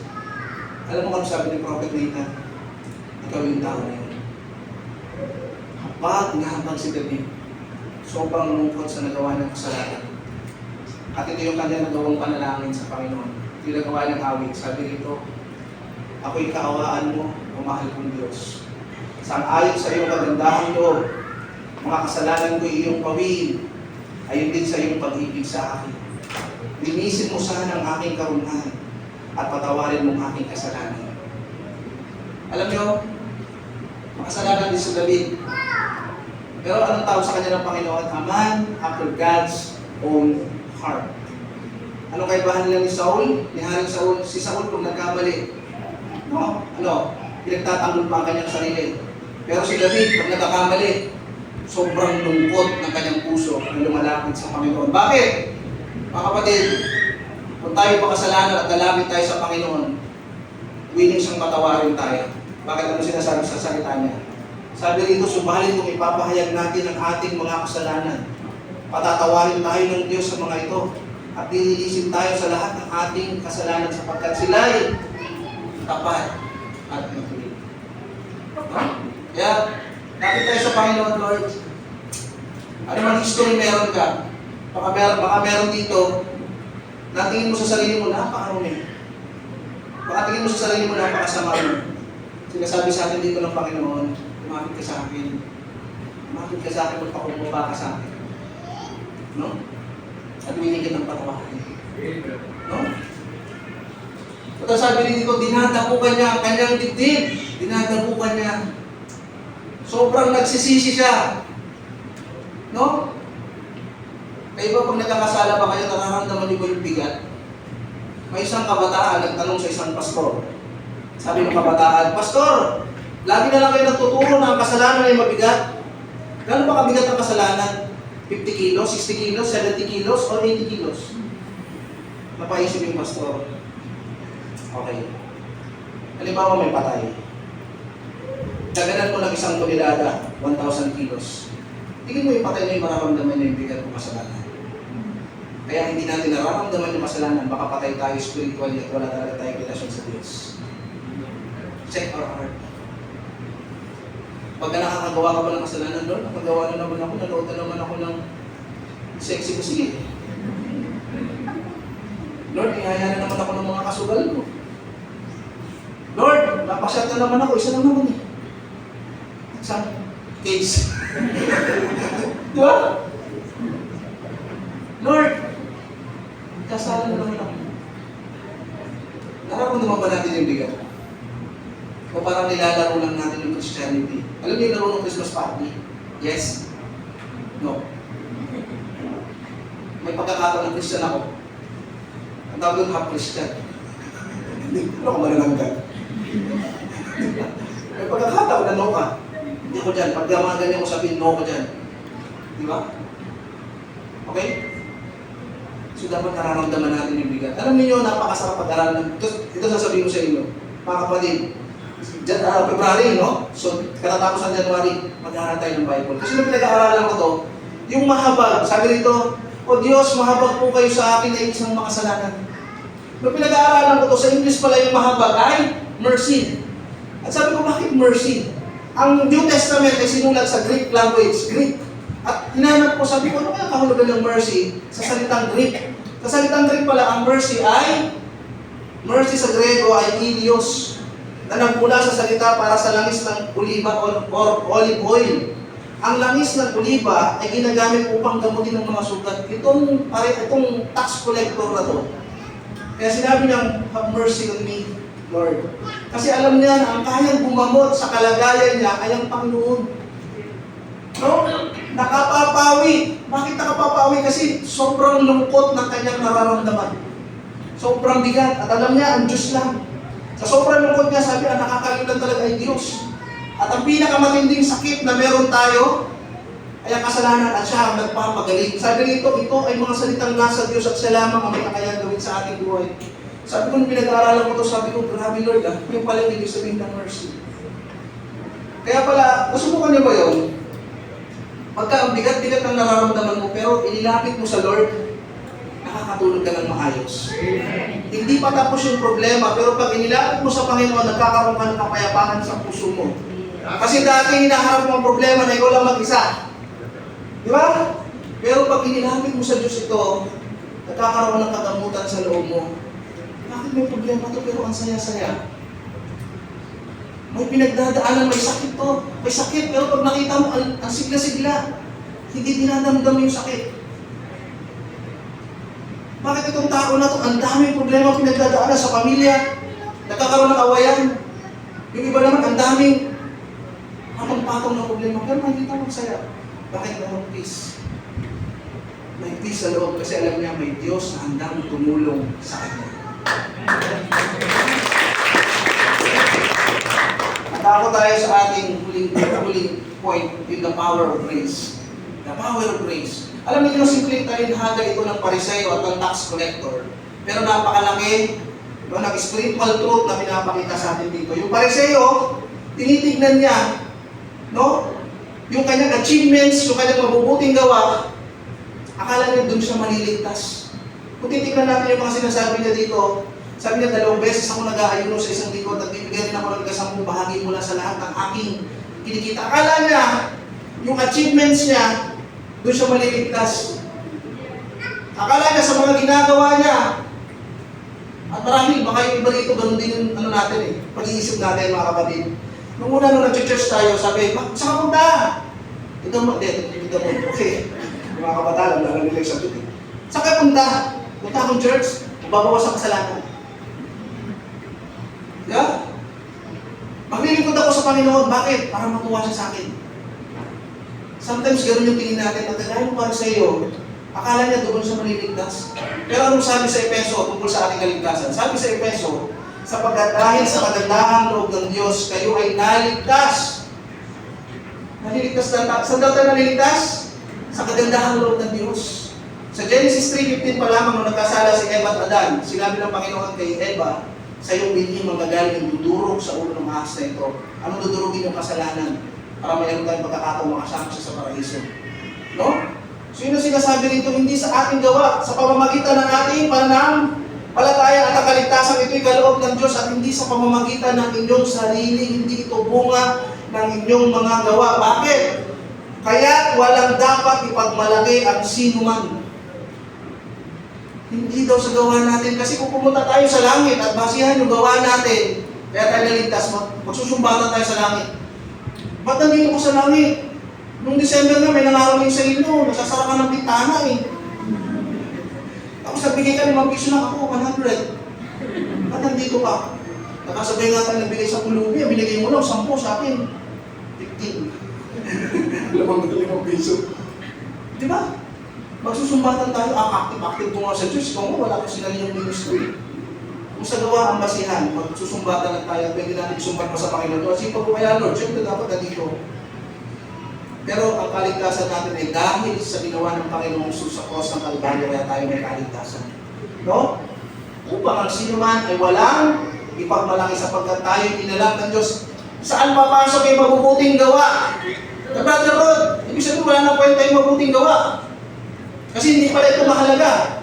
Alam mo kung sabi ni Prophet Nathan? Ikaw yung tao na yun. Kapag nahabang si David, sobrang lungkot sa nagawa ng kasalanan. At ito yung kanya nagawang panalangin sa Panginoon. Ito yung nagawa ng awit. Sabi rito, ako'y kaawaan mo, o mahal kong Diyos. Sang-ayon sa iyong kagandahang loob, mga kasalanan ko iyong pawin, ayon din sa iyong pag-ibig sa akin. Linisin mo sana ang aking karunhan at patawarin mo ang aking kasalanan. Alam niyo, makasalanan din si David. Pero anong tawag sa kanya ng Panginoon? A man after God's own heart. Ano kaibahan nila ni Saul? Ni Haring Saul? Si Saul kung nagkamali, pinagtatanggol pa ang kanyang sarili. Pero si David, pag nagkakamali, sobrang lungkot ng kanyang puso na lumalapit sa Panginoon. Bakit? Mga kapatid, kung tayo makasalanan at lalapit tayo sa Panginoon, willing siyang patawarin tayo. Bakit ano sinasabi sa salita niya? Sabi rito, subalit kung ipapahayag natin ang ating mga kasalanan, patatawarin tayo ng Diyos sa mga ito, at nililisin tayo sa lahat ng ating kasalanan sapagkat sila'y tapat at matuloy. Kaya, lapit tayo sa Panginoon, Lord. Ano man history meron ka, baka meron dito, natingin mo sa sarili mo, napakarumi. Baka tingin mo sa sarili mo, napakasama mo. Sinasabi sa atin dito ng Panginoon, lumapit ka sa akin. Lumapit ka sa akin, magpakumbaba ka sa akin. No? At willing ka ng patawarin. No? At sabi dito, dinadapukan niya ang kanyang dibdib. Dinadapukan niya. Sobrang nagsisisi siya. No? Kaya ba pag nagkakasala ba kayo, nararamdaman niyo ba yung bigat? May isang kabataan nagtanong sa isang pastor. Sabi ng kabataan, Pastor, lagi na lang kayo nagtuturo na ang kasalanan ay mabigat. Gano'n ba kabigat ang kasalanan? 50 kilos, 60 kilos, 70 kilos, o 80 kilos? Napaisip yung pastor. Okay. Halimbawa may patay. Daganan mo ng isang tonelada, 1,000 kilos. Tingin mo yung patay na yung mararamdaman niya yung bigat ng kasalanan. Kaya hindi natin nararamdaman yung kasalanan, baka patay tayo spiritually at wala talaga tayong relasyon sa Diyos. Check our heart. Pagka nakakagawa ka ba ng kasalanan doon, nakagawa na naman ako, nanood na naman ako ng sexy ko, sige. Lord, ihaya na naman ako ng mga kasugal ko. Lord, napasyat na naman ako, isa lang naman eh. Isang case. Di ba? Lord, kasala na naman ako. Nararamdaman ba natin yung bigat? O parang nilalaro lang natin yung Christianity? Alam niyo yung laro ng Christmas party? Yes? No? May pagkakataon ng Christian ako. Ang tawag doon, half Christian. Ano ka malalanggan? May pagkakataon na no ka. Hindi ko dyan. Pag mga ganyan ko sabihin, no ko dyan. Di ba? Okay? So dapat nararamdaman natin yung bigat. Alam niyo, napakasarap pag-aralan. Ito sasabihin ko sa inyo. Mga kapatid, February, no? So, katatapos ng January, mag-aaral tayo ng Bible. Kasi nung pinag-aaralan ko to, yung mahabag, sabi rito, O Diyos, mahabag po kayo sa akin na isang makasalanan. Nung pinag-aaralan ko to, sa English pala yung mahabag ay mercy. At sabi ko, bakit mercy? Ang New Testament ay sinulat sa Greek language, Greek. At hinanap ko, sabi ko, ano kaya kahulugan ng mercy sa salitang Greek? Sa salitang Greek pala, ang mercy sa Grego ay ilios, na nagmula sa salita para sa langis ng oliba or olive oil. Ang langis ng oliba ay ginagamit upang gamutin ng mga sugat. Itong tax collector na to. Kaya sinabi niya, have mercy on me, Lord. Kasi alam niya na ang kayang gumamot sa kalagayan niya ay ang Panginoon. No? Nakapapawi. Bakit nakapapawi? Kasi sobrang lungkot ng kanyang nararamdaman. Sobrang bigat. At alam niya, ang Diyos lang. Sa sobrang lungkot niya, sabi na nakakalimutan talaga ay Diyos. At ang pinakamatinding sakit na meron tayo ay ang kasalanan at siya ang nagpapagaling. Sabi nito, ito ay mga salitang nasa Diyos at siya lamang ang may kakayang gawin sa ating buhay. Sabi ko, nung pinag-aaralan ko ito, sabi ko, grabe Lord, yung pala yung ibig sabihin ng mercy. Kaya pala, nasubukan niyo ba yun? Pagka ang bigat-bigat ng nararamdaman mo, pero inilapit mo sa Lord, nakakatulog ka ng maayos. Hindi pa tapos yung problema, pero pag inilapit mo sa Panginoon, nagkakaroon ka ng kapayapaan sa puso mo. Kasi dati hinaharap mo ang problema na ikaw lang mag-isa. Di ba? Pero pag inilapit mo sa Diyos ito, nagkakaroon ng kagamutan sa loob mo. Bakit may problema to pero ang saya-saya? May pinagdadaanan, may sakit to. May sakit, pero pag nakita mo, ang sigla-sigla. Hindi dinadamdam yung sakit. Bakit itong tao na to, ang daming problema pinagdadaanan sa pamilya, nagkakaroon ng awayan. Yung iba naman, ang daming patong-patong na problema, pero nakikita mo masaya. Bakit naman peace? May peace sa loob kasi alam niya may Diyos na handang tumulong sa kanya. Natako tayo sa ating huling point with the power of grace. The power of grace. Alam niyo, simpleng talinhaga ito ng Pariseo at ng tax collector. Pero napakalaki, no, nag-spiritual truth na pinapakita sa atin dito. Yung Pariseo, tinitignan niya, no, yung kanyang achievements, yung kanyang mabubuting gawa, akala niya doon siya maliligtas. Kung titignan natin yung mga sinasabi niya dito, sabi niya, 2 beses ako nag-aayuno sa isang lingkod at bibigyan rin ako ng 10 bahagi mula sa lahat ng aking kinikita. Akala niya, yung achievements niya, doon siya maliligtas. Akala niya sa mga ginagawa niya, at marami, baka yung iba rito, ganun din yung ano natin eh, pag-iisip natin mga kapatid. Nung una nung nag-church tayo, sabi, saan ka punta? Ito mo, okay. Yung mga kabataan, alam nila yung sabi, saan ka punta? Punta akong church, mababawas ang kasalanan. Yeah? Maglilingkod ako sa Panginoon, bakit? Para matuwa siya sa akin. Sometimes gano'n yung tingin natin, at dahil para sa iyo, akala niya doon siya maliligtas. Pero anong sabi sa Efeso tungkol sa ating kaligtasan? Sabi sa Efeso, sapagkat dahil sa kagandahang loob ng Diyos, kayo ay naligtas. Naliligtas na, saan daw tayo naliligtas? Sa kagandahang loob ng Diyos. Sa Genesis 3:15 pa lamang nung nagkasala si Eva at Adan, sinabi ng Panginoon kay Eva, sa iyong binhi manggagaling yung dudurog sa ulo ng ahas na ito. Anong dudurugin yung kasalanan? Para mayroon tayong pagkakataong makasama siya sa paraiso. No? So yun ang sinasabi rito, hindi sa ating gawa, sa pamamagitan ng ating pananampalataya at ang kaligtasan, ito'y kaloob ng Diyos at hindi sa pamamagitan ng inyong sarili, hindi ito bunga ng inyong mga gawa. Bakit? Kaya walang dapat ipagmalaki ang sinuman. Hindi daw sa gawa natin, kasi kung pumunta tayo sa langit at basihan yung gawa natin, kaya tayo naligtas, magsusumbatan tayo sa langit. Ba't nandito ko sa langit? Nung December na may nangaraming sa inyo, nasasara ka ng bintana eh. Tapos nagbigay ka ng piso lang ako, 100. Ba't nandito ka? Nakasabay nga tayo nagbigay sa Columbia, binigay mo lang 10 sa akin. 15. Lamang na 5 piso. Di ba? Magsusumbatan tayo, active ko nga sa Diyos, kung wala ko sinali yung ministry. Kung sa gawa ang basihan, magsusumbatan lang tayo, pwede natin sumbat pa sa Panginoon. Kasi pag kaya Lord, siyempre dapat nandito. Pero ang kaligtasan natin ay dahil sa ginawa ng Panginoong Jesus sa cross ng Kalbaryo, kaya tayo may kaligtasan. No? Upang ang sinuman ay walang ipagmalaki sapagkat tayo inalam ng Diyos. Saan papasok yung mabubuting gawa? Brother Rod, ibig sabihin wala na kwenta yung mabuting gawa. Kasi hindi pala ito mahalaga.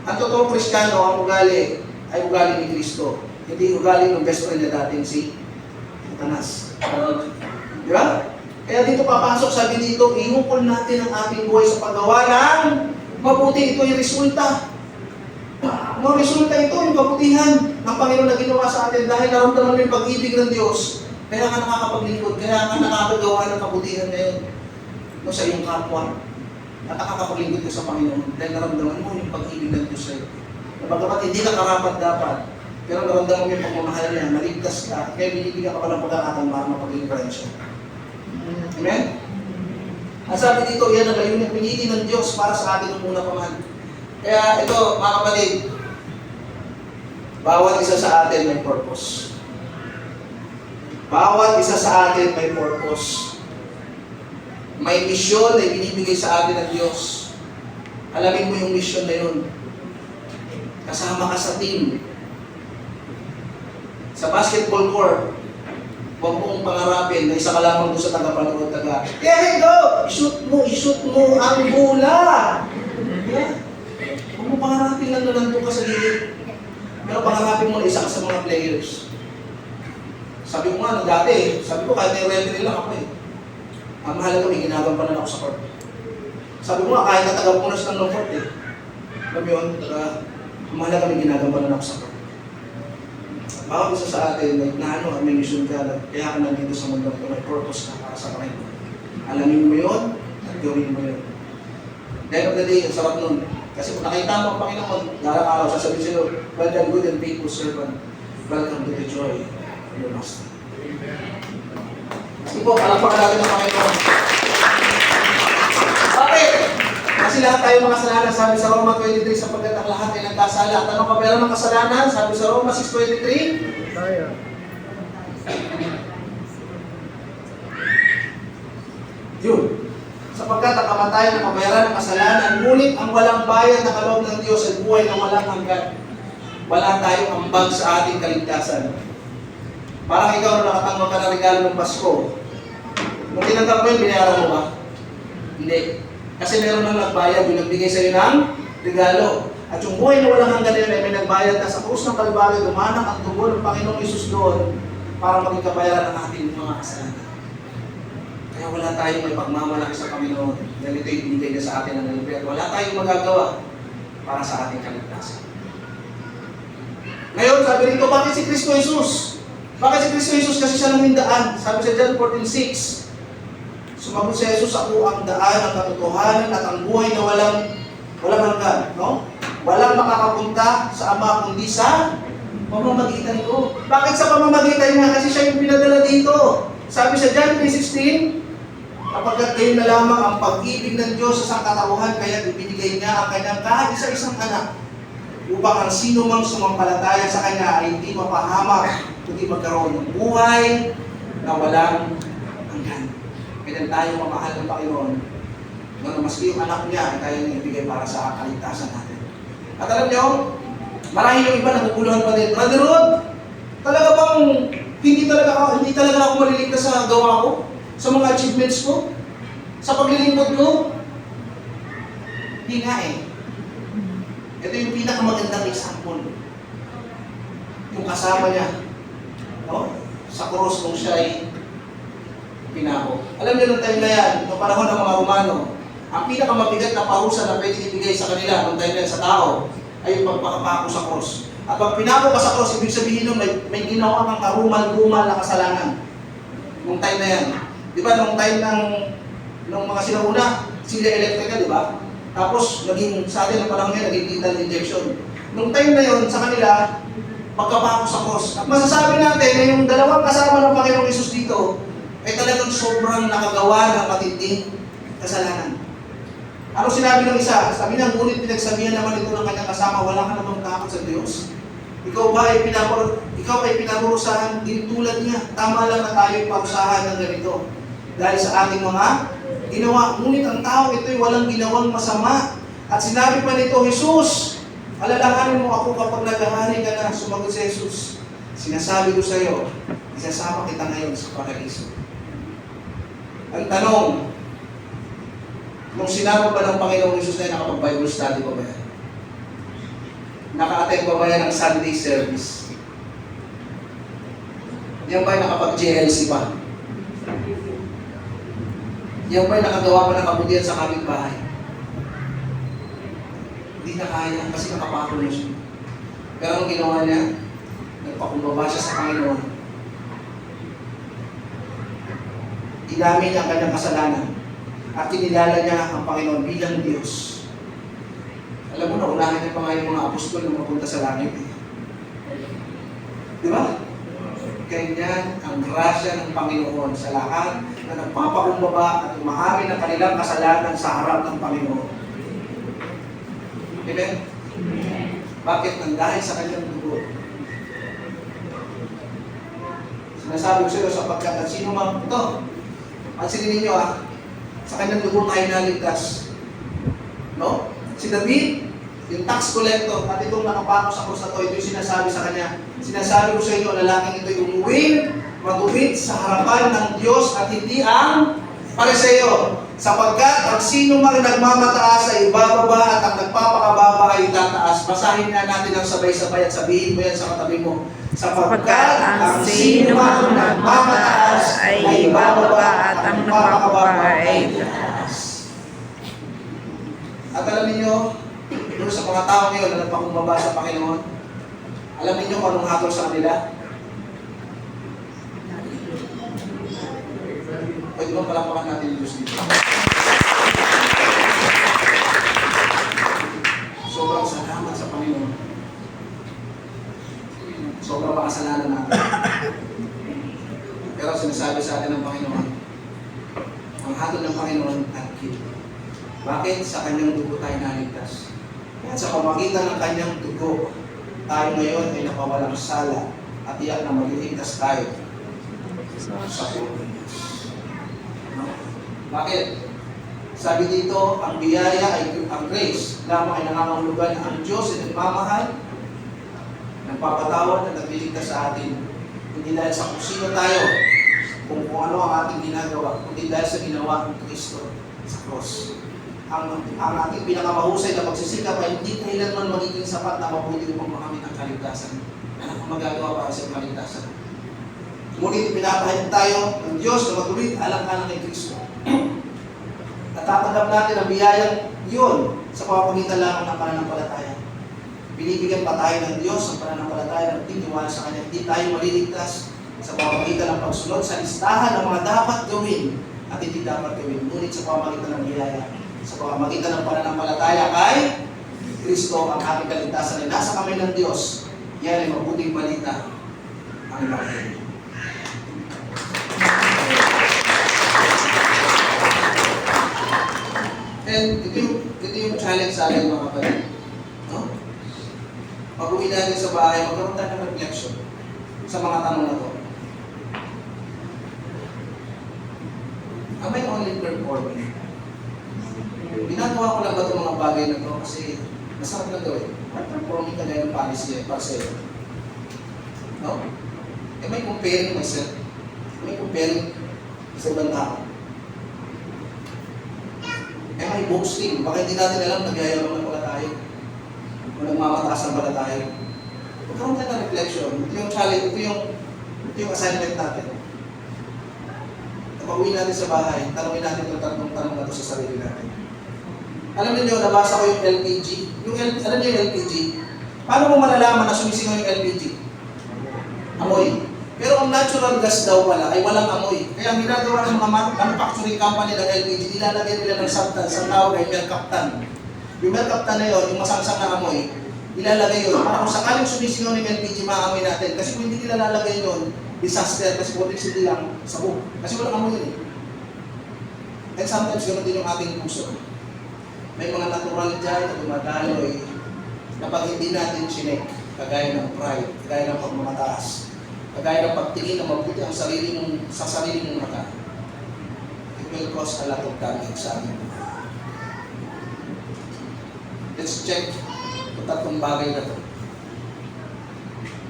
Ang totoong Kristiyano, ang ugali ay ugali ni Kristo. Hindi ugali ng best friend na dating si Satanas. Di ba? Kaya dito papasok, sabi dito, ihukol natin ang ating buhay sa paggawa ng mabuti. Ito yung resulta. Ang resulta ito, yung kabutihan ng Panginoon na ginawa sa atin dahil naramdaman mo yung pag-ibig ng Diyos. Kaya ka nakakapaglingkod, kaya ka nakakagawa ng kabutihan ngayon no, sa iyong kapwa. At nakakapaglingkod ka sa Panginoon dahil naramdaman mo yung pag-ibig ng Diyos sa'yo. Napagkapat hindi ka karapat dapat, pero naramdaman mo yung pagmamahal niya, naligtas ka, kaya binibigyan ka pa ng pagkakataon para mapag-ibig siya. Amen? Ang sabi dito, yan ang layunin, pinili ng Diyos para sa atin ng una pa man. Kaya ito, mga kapatid, bawat isa sa atin may purpose. Bawat isa sa atin may purpose. May misyon na ibinibigay sa atin ng Diyos. Alamin mo yung misyon na yun. Kasama ka sa team. Sa basketball court, huwag mong pangarapin na isa ka lamang doon sa tagapanood, hey, go! I-shoot mo ang bola! Yeah. Huwag mong pangarapin lang na nandun ka sa gilid. Pero pangarapin mo na isa ka sa mga players. Sabi ko nga, dati, sabi ko kahit may referee lang ako eh. Ang mahalaga, may ginagampanan ako sa court. Sabi ko nga, kahit na taga-punas ng lungkot eh. Alam mo yun, mahalaga may ginagampanan ako sa Lord. Bawat isa sa atin, may mission ka, kaya ka nandito sa mundo ito, may purpose ka para sa Panginoon. Alamin mo yun, at gawin mo yun. End of the day, ang sarap nun. Kasi kung nakita mo ang Panginoon, dalang araw, sasabihin sa'yo, well done, good and faithful servant, welcome to the joy of your master. Sige po, palakpakan natin ang Panginoon. Bakit? Kasi lahat tayo makasalanan, sabi sa Roma 23, sapagkat ang lahat ay nagkasala. At anong kapera ng kasalanan? Sabi sa Roma 6:23, tayo. Yun. Sapagkat ang kamatayan ng kabayaran ng kasalanan, ngunit ang walang bayad na kaloob ng Diyos ay buhay na walang hanggan. Wala tayong ambag sa ating kaligtasan. Parang ikaw na nakatanggap ka ng regalo ng Pasko. Kung tinanggap mo yun, binayaran mo ba? Hindi. Kasi meron nang nagbayad, yung nagbigay sa'yo ng regalo. At yung buhay na walang hanggan yun ay may nagbayad na sa krus ng Kalbaryo, dumanak ang dugo ng Panginoong Isus doon para maging kabayaran ng ating mga kasalanan. Kaya wala tayong may pagmamalaki sa Panginoon. Dahil ito'y binigay niya sa atin ng nalipid. At wala tayong magagawa para sa ating kaligtasan. Ngayon, sabi rito, bakit si Kristo Jesus? Bakit si Kristo Jesus? Kasi siya nang daan. Sabi sa John 14:6, sumagot si Jesus, ako ang daan, ang katotohanan at ang buhay na walang hanggan. No? Walang makakapunta sa Ama kundi sa pamamagitan ko. Bakit sa pamamagitan niya? Kasi siya yung pinadala dito. Sabi sa John 3:16, kapagkat gayon na lamang ang pag-ibig ng Diyos sa sangkatauhan, kaya ibinigay niya ang kanyang kaisa-isang anak upang ang sino mang sumampalataya sa Kanya ay hindi mapahamak, kundi magkaroon ng buhay na walang hanggan. Kaya tayo mamahal ng Panginoon, na maski yung anak niya ay kaya niya ibigay para sa kaligtasan natin. At alam niyo, marahil yung iba naguguluhan pa din, Brother Rod, talaga bang hindi talaga ako maliligtas sa gawa ko, sa mga achievements ko, sa paglilingkod ko? Hindi nga eh. Ito yung pinakamagandang example. Yung kasama niya, no? Sa krus nung siya ay pinako. Alam niyo nung time na yan, nung panahon ng mga Romano, ang pinakamabigat na parusa na pwede ibigay sa kanila nung time na yan sa tao ay yung pagpakapako sa krus. At pag pinako ka sa krus, ibig sabihin nun may ginawa kang karumal-rumal na kasalanan. Nung time na yan. Di ba nung time ng mga sinauna, sila electrical, di ba? Tapos, sa atin ang panahon ngayon, naging lethal injection. Nung time na yun, sa kanila, pagkapako sa cross. At masasabi natin na yung dalawang kasama ng Panginoong Isus dito, ay talagang sobrang nakagawa ng matinding kasalanan. Ano sinabi ng isa? Sabi niya, ngunit pinagsabihan naman ito ng kanyang kasama, wala ka namang takot sa Diyos. Ikaw ay pinarurusahan din tulad niya. Tama lang na tayo parusahan ng ganito. Dahil sa ating mga ginawa. Ngunit ang tao ito'y walang ginawang masama. At sinabi pa nito, Jesus, alalahanin mo ako kapag naghahari ka na. Sumagot si Jesus, sinasabi ko sa iyo, isasama kita ngayon sa paraiso. Ang tanong, nung sinabi ba ng Panginoong Jesus na nakapag-Bible study pa ba yan? Naka-attend pa ba yan ng Sunday service? Yan ba'y nakapag-GLC pa? Yan ba'y nakagawa pa ng kabutihan sa kapitbahay? Hindi na kaya kasi nakapako na siya. Pero anong ginawa niya? Nagpakumbaba siya sa Panginoon. Idami niya ang kanyang kasalanan. At kinilala niya ang Panginoon bilang Diyos. Alam mo na, unahin niya pa nga yung mga apostol na mapunta sa langit. Di ba? Ganyan ang grasya ng Panginoon sa lahat na nagpapakumbaba at umaamin ng kanilang kasalanan sa harap ng Panginoon. Amen? Bakit? Nang dahil sa kanyang dugo. Sinasabi ko sa iyo sapagkat at sino man ito, pansinin ninyo sa kanyang dugo tayo naligtas. No? Si David, yung tax collector, at itong nakapako sa krus na ito yung sinasabi sa kanya. Sinasabi ko sa inyo, lalaking ito'y umuwi, maguhit sa harapan ng Diyos at hindi ang Pariseo. Sapagkat ang sino mang nagmamataas ay ibababa at ang nagpapakababa ay itataas. Basahin nga natin ang sabay-sabay at sabihin mo yan sa katabi mo. Sapagkat ang sino mang nagmamataas ay ibababa at ang nagpapakababa ay itataas. At alam niyo, doon sa mga tao ngayon na nagpakumbaba sa Panginoon, alam niyo kung anong hatol sa kanila? Pwede ba palapakan natin yung Diyos dito? Sobrang salamat sa Panginoon. Sobrang makasalanan natin. Pero sinasabi sa atin ng Panginoon, ang hatol ng Panginoon at kita. Bakit? Sa kanyang dugo tayo naligtas. At sa pamagitan ng kanyang dugo, tayo ngayon ay napawalang sala at iyak na maliligtas tayo sa puno. Bakit? Sabi dito, ang biyaya ay ang grace lamang ay nangangahulugan ang Diyos ay nagmamahal, nagpapatawad at nagliligtas sa atin. Hindi dahil sa kung sino tayo, kung ano ang ating ginagawa, kundi dahil sa ginawa ng Kristo sa cross. Ang ating pinakamahusay na pagsisikap ay hindi kailanman magiging sapat na mabuti upang makamit ang kaligtasan. Ano ang magagawa para sa kaligtasan? Ngunit pinapahayag tayo ng Diyos na matuloy alang-alang kay Kristo. Natatanggap natin ang biyayang yun sa pamamagitan lamang ng pananampalataya. Binibigyan pa tayo ng Diyos ang pananampalataya ng tiniwala sa Kanya. Hindi tayo maliligtas sa pamamagitan ng pagsunod sa listahan ng mga dapat gawin at hindi dapat gawin. Ngunit sa pamamagitan ng biyaya, sa pamamagitan ng pananampalataya kay Kristo, ang ating kaligtasan ay nasa kamay ng Diyos. Yan ay mabuting balita ang Ebanghelyo. And ito yung challenge sa akin mga kapatid. No? Pag-uwi natin sa bahay, magkaroon tayo ng reflection sa mga tanong na to. Am I only performing? Ginagawa ko lang ba itong mga bagay na to kasi masarap na gawin? Performing ka na yung policy para sa'yo. No? Am I comparing myself? Am I comparing sa ibang tao? Am I boasting? Baka hindi natin alam, nagyayabang na pala tayo. O nagmamataas na pala tayo. Magkaroon tayo ng reflection. Ito yung challenge, ito yung assignment natin. Pag-uwi natin sa bahay, tanongin natin itong tatlong tanong na ito sa sarili natin. Alam niyo, nabasa ko yung LPG. Alam niyo yung LPG? Paano mo malalaman na sumisingaw yung LPG? Amoy. Pero ang natural gas daw pala ay walang amoy. Kaya ang ginagawa ng mga manufacturing company ng LPG, nilalagay nila ng substance, ang tawag ay mercaptan. Yung mercaptan na yun, yung masangsang na amoy, ilalagay yun. Para kung sakaling sumisingaw ng LPG, maamoy natin. Kasi kung hindi nila lalagay yun, disaster, kasi potensi lang sabog. Kasi walang amoy yun eh. And sometimes ganoon din yung ating puso. May mga natural dyan na dumadaloy na pag hindi natin chinek, kagaya ng pride, kagaya ng pagmamataas, kagaya ng pagtingin na mabuti ang sa sarili mong mata, it will cause a lot of damage sa ating buhay. Let's check ito tatlong bagay na ito.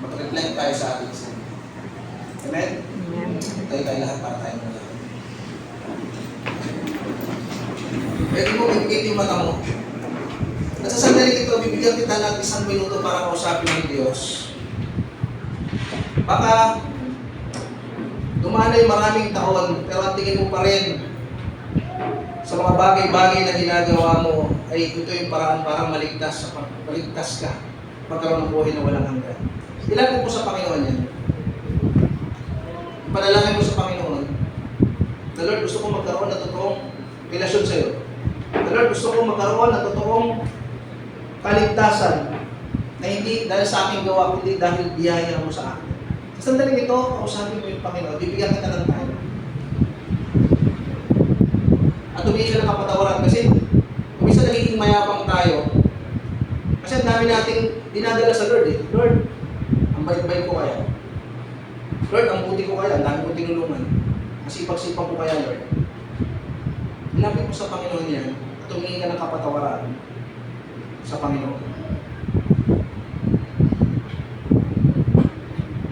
Mag-reflect tayo sa ating sarili. Amen? Amen. Tayo tayo lahat para tayo na lahat. Pwede mo bibigyan yung mata mo. At sa sandali ito, bibigyan kita ng 1 minuto para kausapin ng Diyos. Baka dumanay maraming taon, pero ang tingin mo pa rin sa mga bagay-bagay na ginagawa mo ay ito yung paraan para maligtas ka, magkaroon ng buhay na walang hanggan. Ilapit mo sa Panginoon yan. Panalangin mo sa Panginoon, the Lord, gusto ko magkaroon ng totoong relasyon sa iyo. The Lord, gusto ko magkaroon ng totoong kaligtasan na hindi dahil sa aking gawa, kundi dahil biyaya mo sa akin. Sa sandaling ito, kausapin mo yung Panginoon, bibigyan kita ng time. At humingi ka ng kapatawaran kasi kung minsan nagiging mayabang tayo, kasi ang dami nating dinadala sa Lord eh. Lord, ang bait-bait ko kaya. Lord, ang buti ko kaya, ang dami ko tinulungan. Masipag-sipag ko kaya, Lord. Ilapit mo sa Panginoon yan at humingi ka ng kapatawaran sa Panginoon.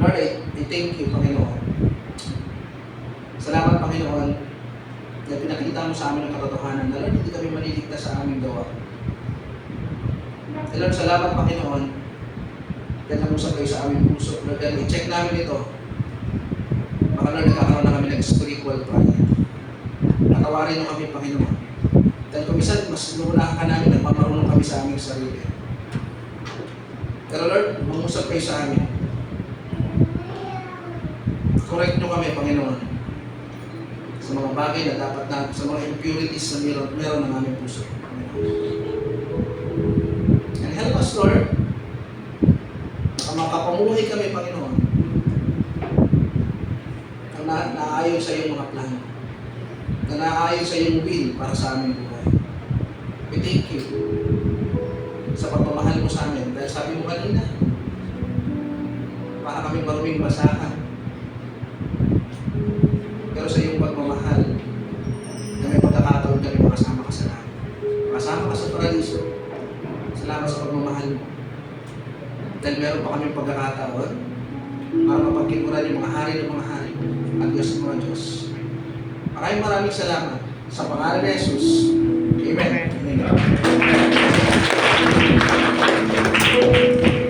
Lord, I thank you, Panginoon. Salamat, Panginoon, na pinakita mo sa amin ang katotohanan na Lord, hindi kami maliligtas sa aming gawa. Lord, salamat, Panginoon, dahil nag-usap kayo sa aming puso. Lord, dahil i-check namin ito, baka Lord, nagkakaroon na kami ng spiritual pride. Natawarin mo kami, Panginoon. Dahil kumisan, mas lunahan ka namin, nagmamarunong kami sa aming sarili. Pero Lord, mangusap kayo sa amin. Correct nyo kami, Panginoon, sa mga bagay na dapat na, sa mga impurities na meron ng aming puso. And help us, Lord, na makapamuhay kami, Panginoon, na naayon sa iyong mga plano, na naayon sa iyong will para sa aming buhay. We thank you sa pagmamahal mo sa amin. Dahil sabi mo kanina, para kami maruming basahan. Pero sa iyong pagmamahal, na may pagkakataon kami makasama ka sa langit. Makasama ka sa paradiso. Salamat sa pagmamahal mo. Dahil meron pa kami pagkakataon para mapagkimuran yung mga hari ng mga hari at Diyos ng mga Diyos. Maraming salamat sa pangalan ni Jesus. Amen. Amen.